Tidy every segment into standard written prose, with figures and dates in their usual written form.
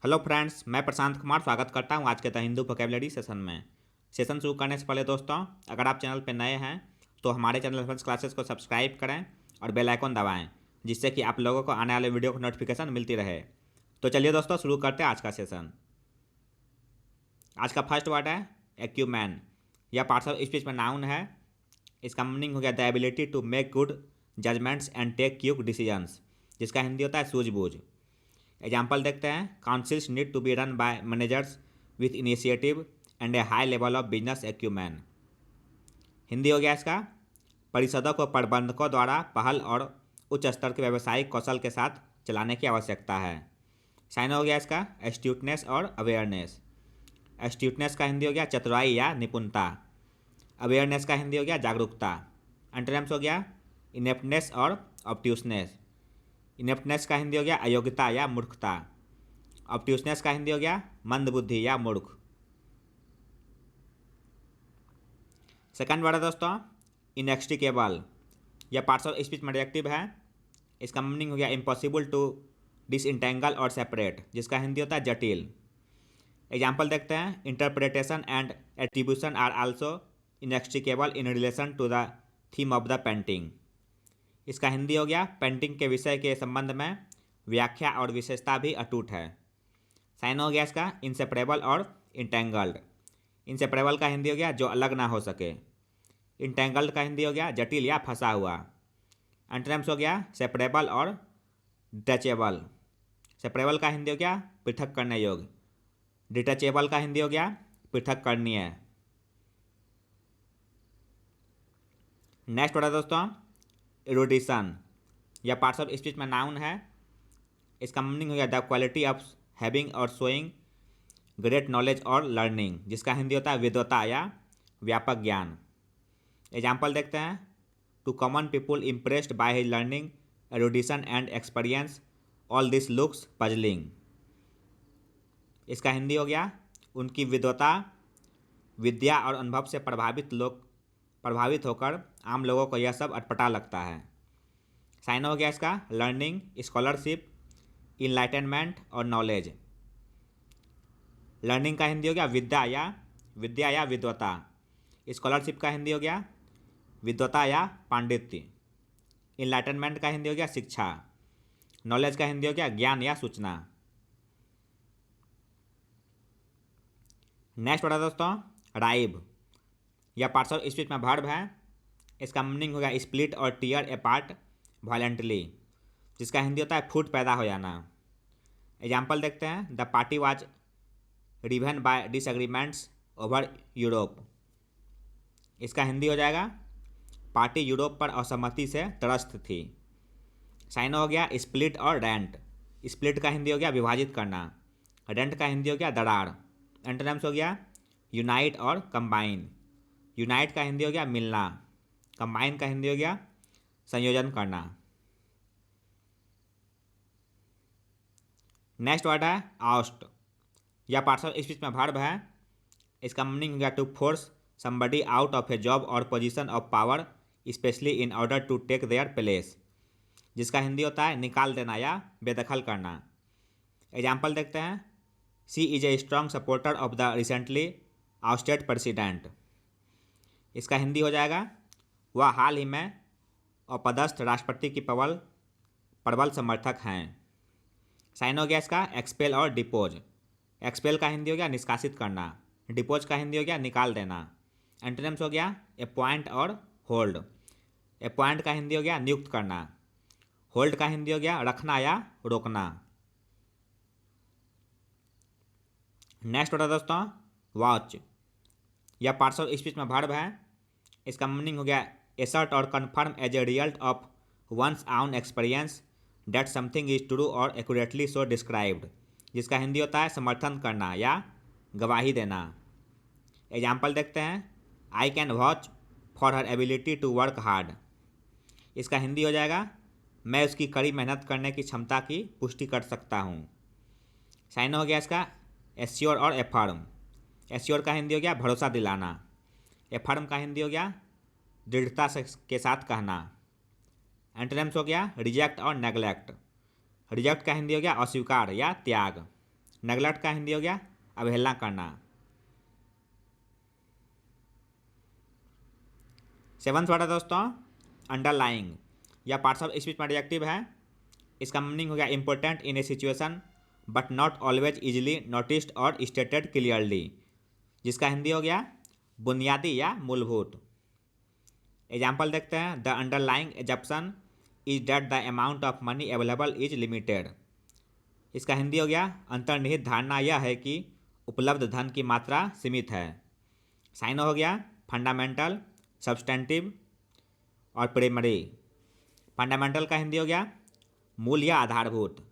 Hello friends, मैं प्रशांत कुमार स्वागत करता हूं आज के द हिंदू वोकेबलरी सेशन में। सेशन शुरू करने से पहले दोस्तों, अगर आप चैनल पर नए हैं तो हमारे चैनल फर्स्ट क्लासेस को सब्सक्राइब करें और बेल आइकन दबाएं, जिससे कि आप लोगों को आने वाले वीडियो को नोटिफिकेशन मिलती रहे। तो चलिए दोस्तों, शुरू करते हैं आज का सेशन। आज का फर्स्ट वर्ड है एक्यूमैन। यह पार्ट्स ऑफ स्पीच में नाउन है। इसका मीनिंग हो गया the ability to make good judgements and take quick decisions, जिसका हिंदी होता है सूझबूझ। एग्जाम्पल देखते हैं। Councils need to be run by managers with initiative and a high level of business acumen. Hindi हो गया इसका, परिषदों को प्रबंधकों द्वारा पहल और उच्च स्तर के व्यावसायिक कौशल के साथ चलाने की आवश्यकता है। साइन हो गया इसका, एस्ट्यूटनेस और अवेयरनेस। एस्ट्यूटनेस का हिंदी हो गया चतुराई या निपुणता। अवेयरनेस का हिंदी हो गया जागरूकता। एंटोनिम्स हो गया इनेप्टनेस और ऑब्ट्यूसनेस। इनेप्टनेस का हिंदी हो गया अयोग्यता या मूर्खता। ऑब्ट्यूसनेस का हिंदी हो गया मंदबुद्धि या मूर्ख। सेकंड वर्ड है दोस्तों इनएक्सट्रिकेबल। यह पार्ट्स ऑफ स्पीच में एडजेक्टिव है। इसका मीनिंग हो गया इम्पॉसिबल टू डिसइंटेंगल और सेपरेट, जिसका हिंदी होता है जटिल। एग्जाम्पल देखते हैं। Interpretation and attribution are also inextricable in relation to the theme of the painting. इसका हिंदी हो गया पेंटिंग के विषय के संबंध में व्याख्या और विशेषता भी अटूट है। साइन हो गया इसका इंसेपरेबल और इंटेंगल्ड। इंसेपरेबल का हिंदी हो गया जो अलग ना हो सके। इंटेंगल्ड का हिंदी हो गया जटिल या फंसा हुआ। एंटोनिम्स हो गया सेपरेबल और डिटैचेबल। सेपरेबल का हिंदी हो गया पृथक करने योग्य। डिटैचेबल का हिंदी हो गया पृथक करणीय। नेक्स्ट वर्ड है दोस्तों एरुडिशन। यह पार्ट्स ऑफ स्पीच में नाउन है। इसका मीनिंग हो गया द क्वालिटी ऑफ हैविंग और शोइंग ग्रेट नॉलेज और लर्निंग, जिसका हिंदी होता है विद्वता या व्यापक ज्ञान। एग्जाम्पल देखते हैं। To common people impressed by his learning erudition and experience all this looks puzzling. इसका हिंदी हो गया उनकी विद्वता, विद्या और अनुभव से प्रभावित होकर आम लोगों को यह सब अटपटा लगता है। साइन हो गया इसका लर्निंग, स्कॉलरशिप, इनलाइटनमेंट और नॉलेज। लर्निंग का हिंदी हो गया विद्या या विद्वता। स्कॉलरशिप का हिंदी हो गया विद्वता या पांडित्य। इनलाइटनमेंट का हिंदी हो गया शिक्षा। नॉलेज का हिंदी हो गया ज्ञान या सूचना। नेक्स्ट वर्ड है दोस्तों राइब। यह पार्ट्स ऑफ स्पीच में वर्ब है। इसका मीनिंग हो गया स्प्लिट और टीयर अपार्ट वायलेंटली, जिसका हिंदी होता है फूट पैदा हो जाना। एग्जाम्पल देखते हैं। The party was riven by disagreements over Europe. इसका हिंदी हो जाएगा पार्टी यूरोप पर असहमति से त्रस्त थी। साइन हो गया स्प्लिट और रेंट। स्प्लिट का हिंदी हो गया विभाजित करना। रेंट का हिंदी हो गया दरार। एंटोनिम्स हो गया यूनाइट और कंबाइन। यूनाइट का हिंदी हो गया मिलना। कंबाइन का हिंदी हो गया संयोजन करना। नेक्स्ट वर्ड है आउस्ट। यह पार्ट्स ऑफ स्पीच में वर्ब है। इसका मीनिंग हो गया to force somebody out of a job और position of power especially in order to take their place, जिसका हिंदी होता है निकाल देना या बेदखल करना। एग्जाम्पल देखते हैं। She is a strong supporter of the recently ousted president. इसका हिंदी हो जाएगा वह हाल ही में अपदस्थ राष्ट्रपति की प्रबल समर्थक हैं। साइन हो गया इसका एक्सपेल और डिपोज। एक्सपेल का हिंदी हो गया निष्कासित करना। डिपोज का हिंदी हो गया निकाल देना। एंटोनिम्स हो गया अपॉइंट और होल्ड। अपॉइंट का हिंदी हो गया नियुक्त करना। होल्ड का हिंदी हो गया रखना या रोकना। नेक्स्ट होता है दोस्तों वॉच। यह पार्ट्स ऑफ स्पीच में वर्ब है। इसका मीनिंग हो गया एसर्ट और confirm as a result of one's own experience that something is true और एक्यूरेटली सो डिस्क्राइब्ड, जिसका हिंदी होता है समर्थन करना या गवाही देना। एग्जाम्पल देखते हैं। I can watch for her ability to work hard. इसका हिंदी हो जाएगा मैं उसकी कड़ी मेहनत करने की क्षमता की पुष्टि कर सकता हूँ। साइन हो गया इसका एश्योर और एफर्म। एश्योर का हिंदी हो गया भरोसा दिलाना। एफर्म का हिंदी हो गया दृढ़ता के साथ कहना। एंटोनिम्स हो गया रिजेक्ट और नेगलेक्ट। रिजेक्ट का हिंदी हो गया अस्वीकार या त्याग। नेगलेक्ट का हिंदी हो गया अवहेलना करना। 7th वर्ड है दोस्तों अंडरलाइंग या पार्ट्स ऑफ स्पीच में एडजेक्टिव है। इसका मीनिंग हो गया important in A situation but not always easily noticed और स्टेटेड क्लियरली, जिसका हिंदी हो गया बुनियादी या मूलभूत। एग्जाम्पल देखते हैं। The underlying assumption is that the amount of money available is limited. इसका हिंदी हो गया अंतर्निहित धारणा यह है कि उपलब्ध धन की मात्रा सीमित है। साइन हो गया फंडामेंटल, सब्सटेंटिव और प्राइमरी। फंडामेंटल का हिंदी हो गया मूल या आधारभूत।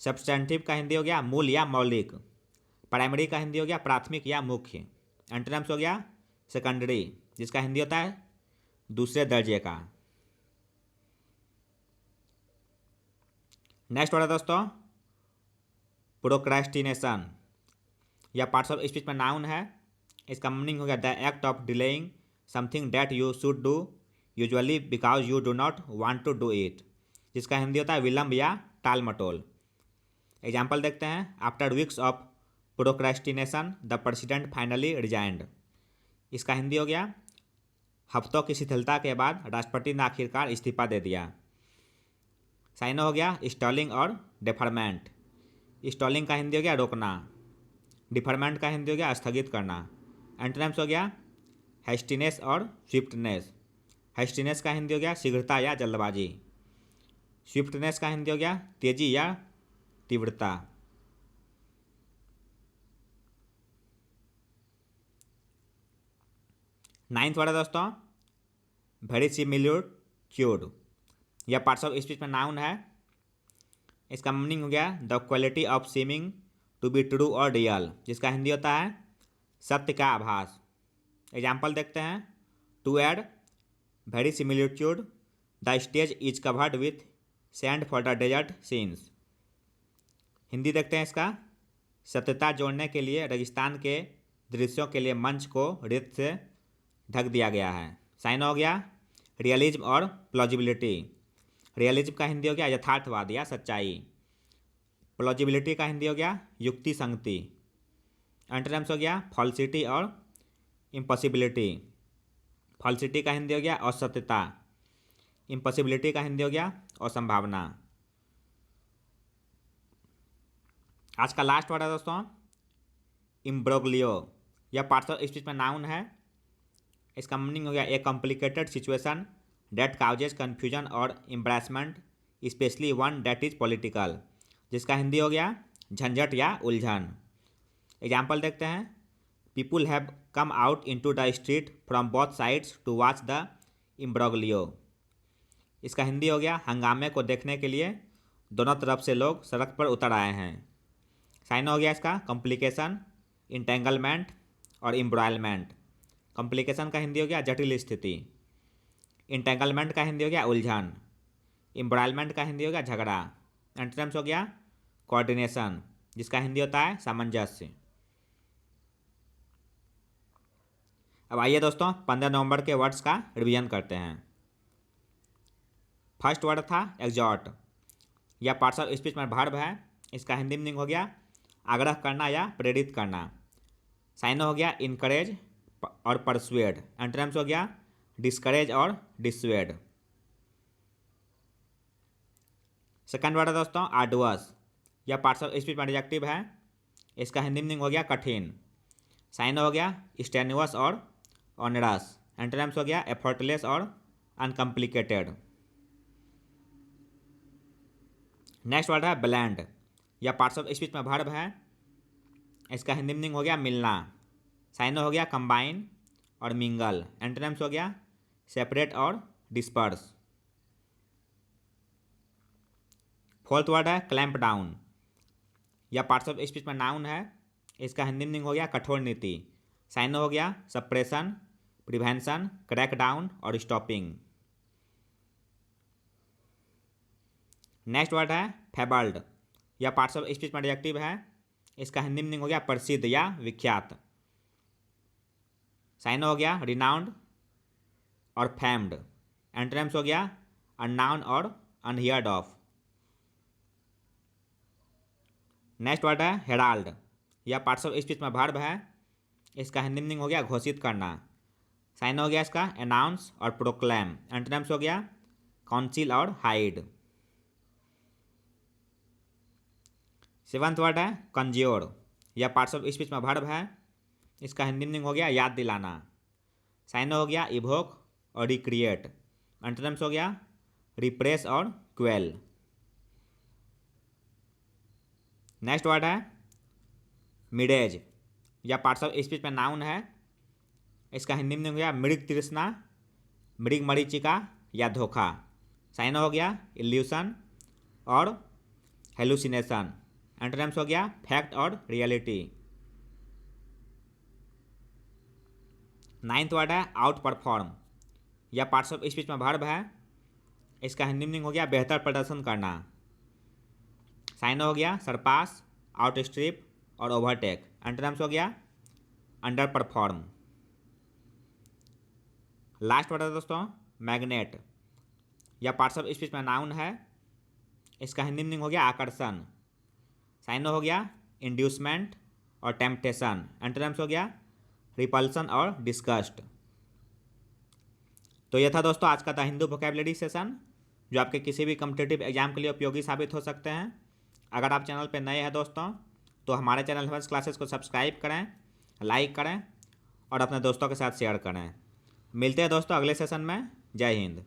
सब्सटेंटिव का हिंदी हो गया मूल या मौलिक। प्राइमरी का हिंदी हो गया प्राथमिक या मुख्य। एंटोनिम्स हो गया सेकेंडरी, जिसका हिंदी होता है दूसरे दर्जे का। नेक्स्ट वर्ड है दोस्तों प्रोक्रेस्टिनेशन या पार्ट्स ऑफ स्पीच में नाउन है। इसका मीनिंग हो गया the act of delaying something that you should do usually because you do not want to do it, जिसका हिंदी होता है विलंब या टाल मटोल। एग्जाम्पल देखते हैं। After weeks of procrastination the president finally resigned. इसका हिंदी हो गया हफ्तों की शिथिलता के बाद राष्ट्रपति ने आखिरकार इस्तीफा दे दिया। साइन हो गया स्टॉलिंग और डिफरमेंट। स्टॉलिंग का हिंदी हो गया रोकना। डिफरमेंट का हिंदी हो गया स्थगित करना। एंटोनिम्स हो गया हेस्टिनेस और स्विफ्टनेस। हेस्टिनेस का हिंदी हो गया शीघ्रता या जल्दबाजी। स्विफ्टनेस का हिंदी हो गया तेजी या तीव्रता। नाइन्थ वर्ड है दोस्तों वेरिसिमिलिट्यूड या पार्ट्स ऑफ स्पीच में नाउन है। इसका मीनिंग हो गया the quality of seeming to be true और रियल, जिसका हिंदी होता है सत्य का आभास। एग्जाम्पल देखते हैं। To add verisimilitude the stage is covered with sand for the desert scenes. Hindi देखते हैं इसका सत्यता जोड़ने के लिए रेगिस्तान के दृश्यों के लिए मंच को रेत से ढक दिया गया है। साइन हो गया रियलिज्म और प्लॉजिबिलिटी। रियलिज्म का हिंदी हो गया यथार्थवाद या सच्चाई। प्लॉजिबिलिटी का हिंदी हो गया युक्ति संगति। एंटोनिम्स हो गया फॉल्सिटी और इम्पॉसिबिलिटी। फॉल्सिटी का हिंदी हो गया असत्यता। इम्पॉसिबिलिटी का हिंदी हो गया असंभावना। आज का लास्ट वर्ड है दोस्तों इम्ब्रोग्लियो या पार्ट्स ऑफ स्पीच में नाउन है। इसका मीनिंग हो गया a complicated situation that causes confusion और embarrassment especially one that is political, जिसका हिंदी हो गया झंझट या उलझन। एग्जाम्पल देखते हैं। People have come out into the street from both sides to watch the imbroglio. इसका हिंदी हो गया हंगामे को देखने के लिए दोनों तरफ से लोग सड़क पर उतर आए हैं। साइन हो गया इसका कॉम्प्लिकेशन, इंटेंगलमेंट और एम्ब्रॉयलमेंट। कॉम्प्लिकेशन का हिंदी हो गया जटिल स्थिति। इंटेंगलमेंट का हिंदी हो गया उलझन। एम्ब्रॉयलमेंट का हिंदी हो गया झगड़ा। एंटोनिम्स हो गया कोऑर्डिनेशन, जिसका हिंदी होता है सामंजस्य। अब आइए दोस्तों 15 नवंबर के वर्ड्स का रिवीजन करते हैं। फर्स्ट वर्ड था एग्जॉर्ट या पार्ट्स ऑफ स्पीच में वर्ब है। इसका हिंदी मीनिंग हो गया आग्रह करना या प्रेरित करना। साइन हो गया इनकरेज और परसुएड। एंटोनिम्स हो गया डिस्करेज और डिसुएड। सेकंड वर्ड है दोस्तों आर्डुअस या पार्ट्स ऑफ स्पीच में एडजेक्टिव है। इसका हिंदी मीनिंग हो गया कठिन। साइन हो गया स्टेन्युअस और ऑनरस। एंटोनिम्स हो गया एफर्टलेस और अनकॉम्प्लिकेटेड। नेक्स्ट वर्ड है ब्लेंड या पार्ट्स ऑफ स्पीच में वर्ब है। इसका हिंदी मीनिंग हो गया मिलना। साइन हो गया कंबाइन और मिंगल। एंटोनिम्स हो गया सेपरेट और डिस्पर्स। फोर्थ वर्ड है क्लैंप डाउन या पार्ट्स ऑफ स्पीच में नाउन है। इसका हिंदी मीनिंग हो गया कठोर नीति। साइन हो गया सप्रेशन, प्रिवेंशन, क्रैक डाउन और स्टॉपिंग। नेक्स्ट वर्ड है फेबल्ड या पार्ट्स ऑफ स्पीच में एडजेक्टिव है। इसका हिंदी मीनिंग हो गया प्रसिद्ध या विख्यात। साइन हो गया रिनाउंड और फेम्ड। एंटोनिम्स हो गया अननाउन और अनहियर्ड ऑफ। नेक्स्ट वर्ड है हेराल्ड। यह पार्ट्स ऑफ स्पीच में वर्ब है। इसका हिंदी मीनिंग हो गया घोषित करना। साइन हो गया इसका अनाउंस और प्रोक्लेम। एंटोनिम्स हो गया काउंसिल और हाइड। सेवंथ वर्ड है कंज्योर। यह पार्ट्स ऑफ स्पीच में वर्ब है। इसका हिंदी मीनिंग हो गया याद दिलाना। साइन हो गया इवोक और रिक्रिएट। एंटोनिम्स हो गया रिप्रेस और क्वेल। नेक्स्ट वर्ड है मिडेज। यह पार्ट्स ऑफ स्पीच में नाउन है। इसका हिंदी में हो गया मृग तृष्णा, मृग मरीचिका या धोखा। साइन हो गया इल्यूशन और हेलुसिनेशन। एंटोनिम्स हो गया फैक्ट और रियलिटी। नाइन्थ वर्ड है आउट परफॉर्म। यह पार्ट्स ऑफ स्पीच में वर्ब है। इसका हिंदी मीनिंग हो गया बेहतर प्रदर्शन करना। साइन हो गया सरपास, आउट स्ट्रिप और ओवरटेक। एंटोनिम्स हो गया अंडर परफॉर्म। लास्ट वर्ड है दोस्तों मैग्नेट। यह पार्ट्स ऑफ स्पीच में नाउन है। इसका हिंदी मीनिंग हो गया आकर्षण। साइन हो गया इंड्यूसमेंट और टेम्पटेशन। एंटोनिम्स हो गया रिपल्सन और डिस्गस्ट। तो यह था दोस्तों आज का द हिंदू वोकैबुलरी सेशन, जो आपके किसी भी कॉम्पिटिटिव एग्जाम के लिए उपयोगी साबित हो सकते हैं। अगर आप चैनल पर नए हैं दोस्तों तो हमारे चैनल हेल्थ क्लासेस को सब्सक्राइब करें, लाइक करें और अपने दोस्तों के साथ शेयर करें। मिलते हैं दोस्तों अगले सेशन में। जय हिंद।